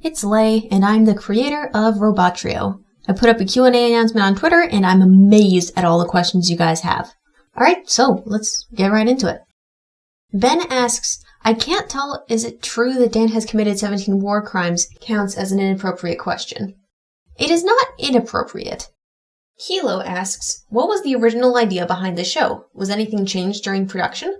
It's Lay, and I'm the creator of Robotrio. I put up a Q&A announcement on Twitter, and I'm amazed at all the questions you guys have. Alright, so let's get right into it. Ben asks, I can't tell, is it true that Dan has committed 17 war crimes counts as an inappropriate question? It is not inappropriate. Kilo asks, what was the original idea behind the show? Was anything changed during production?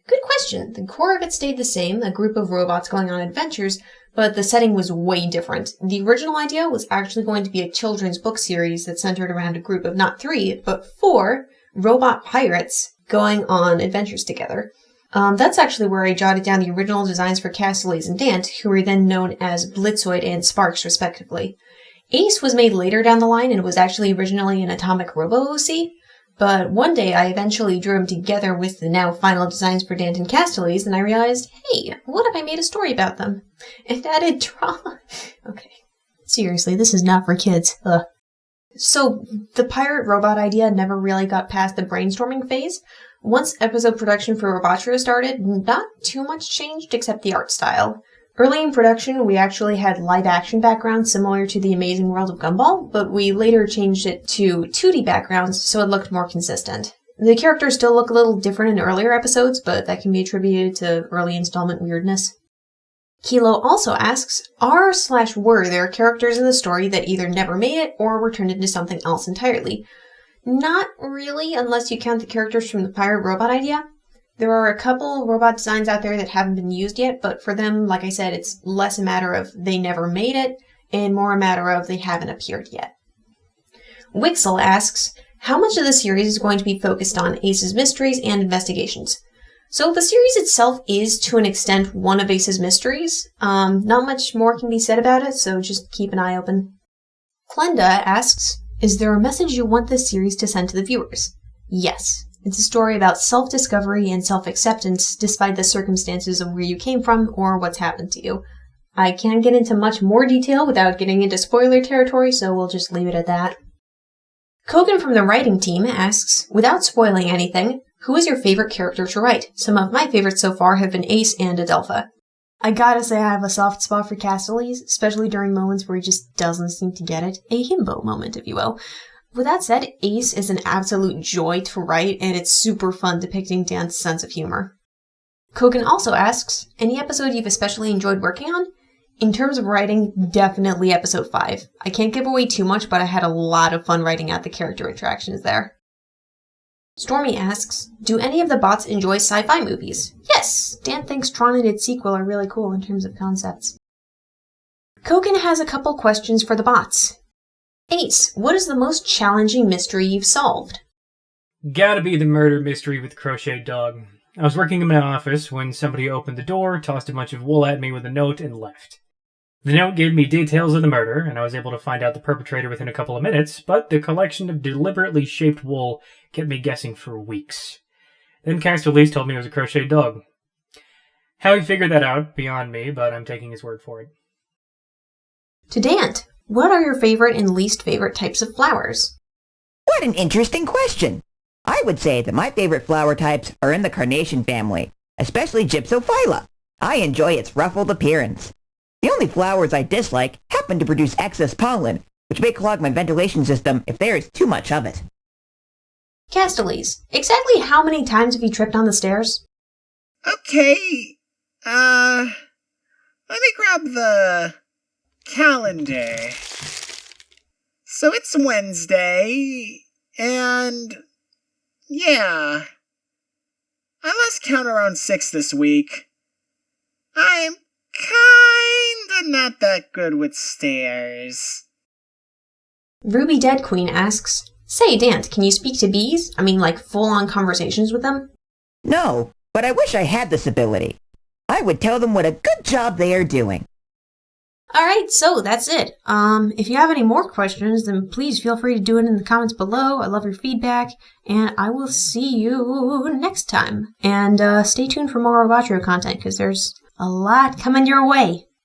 Good question. The core of it stayed the same, a group of robots going on adventures, but the setting was way different. The original idea was actually going to be a children's book series that centered around a group of not 3, but 4 robot pirates going on adventures together. That's actually where I jotted down the original designs for Castells and Dant, who were then known as Blitzoid and Sparks, respectively. Ace was made later down the line and was actually originally an Atomic Robo-OC, but one day I eventually drew them together with the now final designs for Dant and Castells, and I realized, hey, what if I made a story about them? And added drama. Okay. Seriously, this is not for kids. Ugh. So, the pirate robot idea never really got past the brainstorming phase. Once episode production for Robotrio started, not too much changed except the art style. Early in production, we actually had live-action backgrounds similar to The Amazing World of Gumball, but we later changed it to 2D backgrounds so it looked more consistent. The characters still look a little different in earlier episodes, but that can be attributed to early installment weirdness. Kilo also asks, are/were there characters in the story that either never made it or were turned into something else entirely? Not really, unless you count the characters from the pirate robot idea. There are a couple robot designs out there that haven't been used yet, but for them, like I said, it's less a matter of they never made it, and more a matter of they haven't appeared yet. Wixel asks, how much of the series is going to be focused on Ace's mysteries and investigations? So the series itself is, to an extent, one of Ace's mysteries. Not much more can be said about it, so just keep an eye open. Klenda asks, is there a message you want this series to send to the viewers? Yes. It's a story about self-discovery and self-acceptance despite the circumstances of where you came from or what's happened to you. I can't get into much more detail without getting into spoiler territory, so we'll just leave it at that. Kogan from the writing team asks, without spoiling anything, who is your favorite character to write? Some of my favorites so far have been Ace and Adelpha. I gotta say I have a soft spot for Castells, especially during moments where he just doesn't seem to get it. A himbo moment, if you will. With that said, Ace is an absolute joy to write, and it's super fun depicting Dan's sense of humor. Kogan also asks, any episode you've especially enjoyed working on? In terms of writing, definitely episode 5. I can't give away too much, but I had a lot of fun writing out the character interactions there. Stormy asks, do any of the bots enjoy sci-fi movies? Yes! Dan thinks Tron and its sequel are really cool in terms of concepts. Kogan has a couple questions for the bots. Ace, what is the most challenging mystery you've solved? Gotta be the murder mystery with the crocheted dog. I was working in my office when somebody opened the door, tossed a bunch of wool at me with a note, and left. The note gave me details of the murder, and I was able to find out the perpetrator within a couple of minutes, but the collection of deliberately shaped wool kept me guessing for weeks. Then Castells told me it was a crocheted dog. How he figured that out, beyond me, but I'm taking his word for it. To Dant, what are your favorite and least favorite types of flowers? What an interesting question. I would say that my favorite flower types are in the carnation family, especially Gypsophylla. I enjoy its ruffled appearance. The only flowers I dislike happen to produce excess pollen, which may clog my ventilation system if there is too much of it. Castells, exactly how many times have you tripped on the stairs? Okay, let me grab the calendar. So it's Wednesday, and yeah, I lost count around 6 this week. I'm kinda not that good with stairs. Ruby Dead Queen asks, say, Dant, can you speak to bees? I mean, like, full-on conversations with them? No, but I wish I had this ability. I would tell them what a good job they are doing. Alright, so that's it. If you have any more questions, then please feel free to do it in the comments below. I love your feedback, and I will see you next time. And stay tuned for more Robotrio content, because there's a lot coming your way.